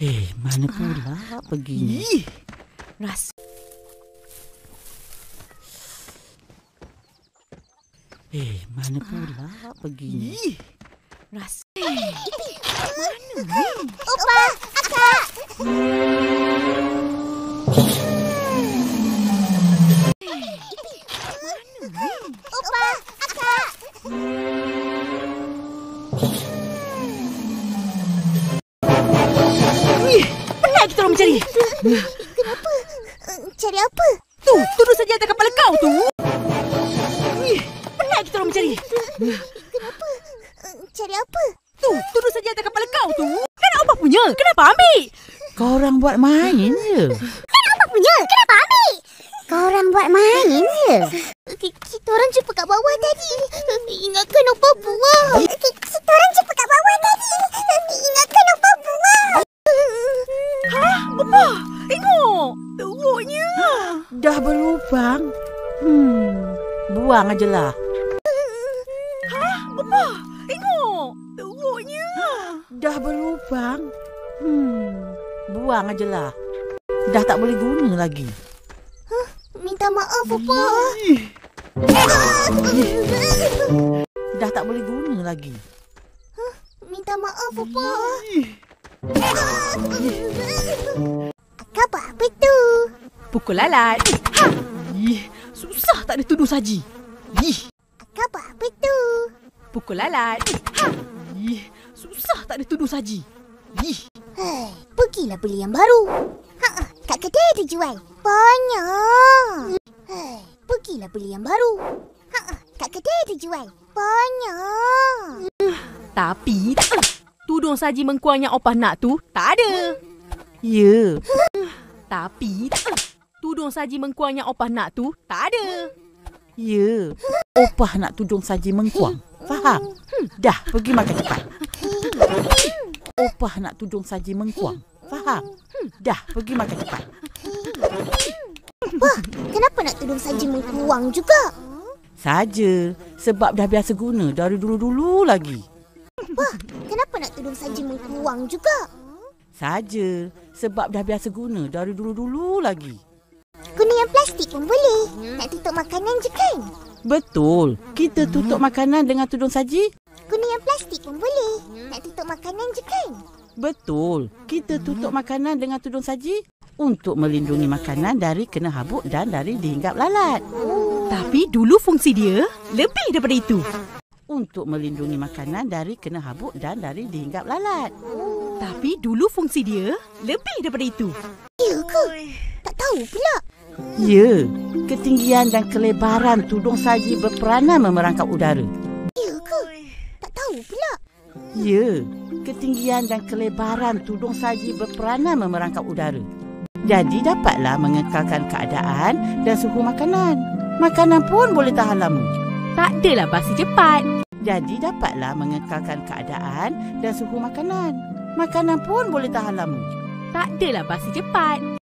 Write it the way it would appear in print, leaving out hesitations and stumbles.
Mana pula pergi? Rasa mana pula pergi? Rasa Opa, akak. Opa, akak. penat kita orang mencari. Kenapa? Cari apa? Tu, tuduh saja atas kepala kau tu. Penat kita orang mencari. Kenapa? Cari apa? Tu, tuduh saja atas kepala kau tu. Kan Opah punya. Kenapa ambil? Kau orang buat main je. Apa punya? Kenapa ambil? Kau orang buat main je. Kita orang jumpa kat bawah tadi. Ingatkan Opa buang. Kita orang jumpa kat bawah tadi. Ingatkan Opa buang. Opah, tengok. Teruknya. Dah berlubang. Buang ajalah. Opah, tengok. Teruknya. Dah berlubang. Buang ajalah. Dah tak boleh guna lagi. Minta maaf, Opa. Dah tak boleh guna lagi. Minta maaf, Opa. Akak buat apa tu? Pukul lalat. Susah tak ada tuduh saji. Akak buat apa tu? Pukul lalat. Susah tak ada tuduh saji. Pergilah beli yang baru. Kat kedai ada jual. Banyak. Pergilah beli yang baru. Kat kedai ada jual. Banyak. Tapi tudung saji mengkuang yang Opah nak tu tak ada. Ya. Tapi tudung saji mengkuang yang Opah nak tu tak ada. Ya. Opah nak tudung saji mengkuang. Faham? Dah, pergi makan cepat. Opah nak tudung saji mengkuang. Faham? Dah, pergi makan cepat. Wah, kenapa nak tudung saji mengkuang juga? Saja. Sebab dah biasa guna dari dulu-dulu lagi. Wah, kenapa nak tudung saji mengkuang juga? Saja. Sebab dah biasa guna dari dulu-dulu lagi. Guna yang plastik pun boleh. Nak tutup makanan je kan? Betul. Kita tutup makanan dengan tudung saji. Guna yang plastik pun boleh. Nak tutup makanan je kan? Betul. Kita tutup makanan dengan tudung saji untuk melindungi makanan dari kena habuk dan dari dihinggap lalat. Tapi dulu fungsi dia lebih daripada itu. Untuk melindungi makanan dari kena habuk dan dari dihinggap lalat. Tapi dulu fungsi dia lebih daripada itu. Ya ke? Tak tahu pula. Ya, ketinggian dan kelebaran tudung saji berperanan memerangkap udara. Ya ke? Tak tahu pula. Ya, ketinggian dan kelebaran tudung saji berperanan memerangkap udara. Jadi dapatlah mengekalkan keadaan dan suhu makanan. Makanan pun boleh tahan lama. Tak adalah basi cepat. Jadi dapatlah mengekalkan keadaan dan suhu makanan. Makanan pun boleh tahan lama. Tak adalah basi cepat.